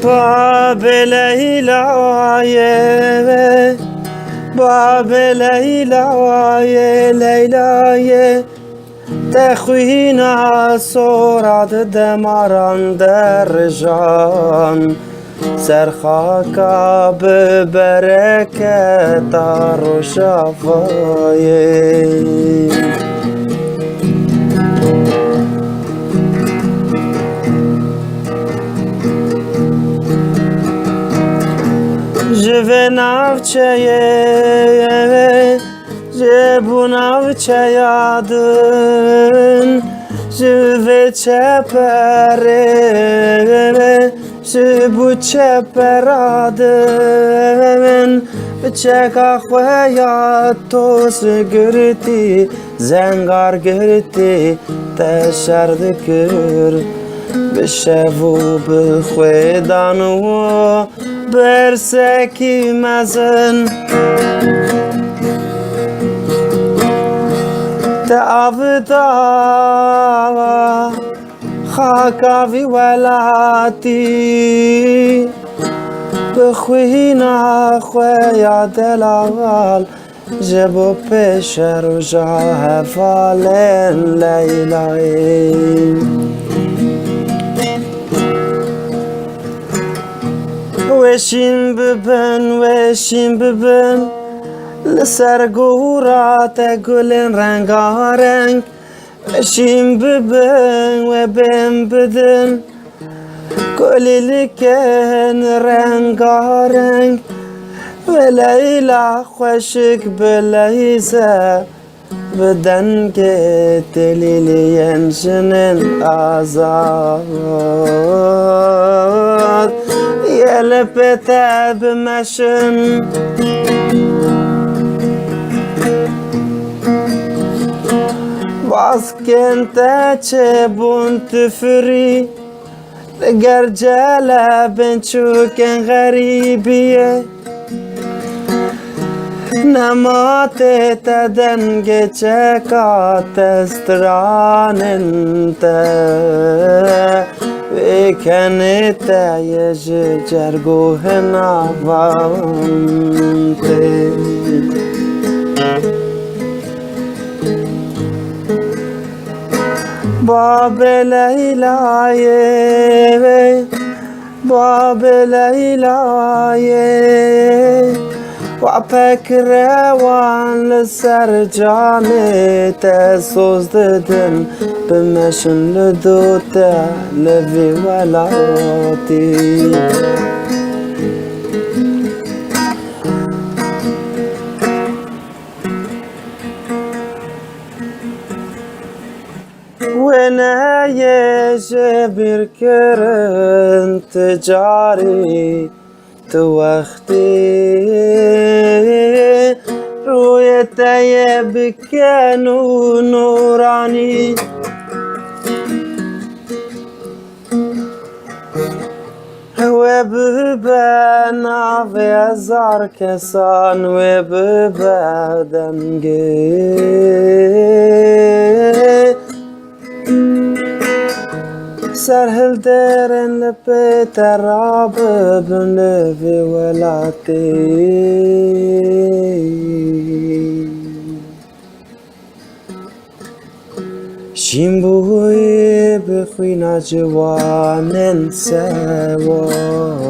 Babe Leyla'ye, Babe Leyla'ye, Leyla'ye, Texwina sorad demaran derjan, Serxaka be bereket aroşavaye. Jve navçeye, bu navçeyadın, jve çepere, bu çeperadın, çeka xweya toz girti, zengar girti, teşer dikir, bişevu bixwedanu, berseki mezin te avda xaka vi welati bixwîna xweya delal ji bo pêşe roja hevalên Leylayê. Weşin bibin li ser gora te gulên rengareng. Weşin bibin we bên bidin kulîlikên rengareng. Ve Leyla xweşik bi leyze bi dengê delîliyên jinên azad. Yelpete bimeşin Bazken te çebun tüfri Gercele ben çuken garibiye Nemate te denge çekat estranen te Ve kenete yeji cerguhen avante Babe Leyla'ye, Babe Leyla'ye Wapek revan li ser canê te soz didin bimeşin li dote li vê welatê. Weneye ji bir kirin ticarî tu wextê rûyete ye bikin û nûranî we bibe navê hezar kesan we bibe dengê Serhilderên li pê te rabibin li vê welatê Şîmbûyê bixwîna ciwanên sewan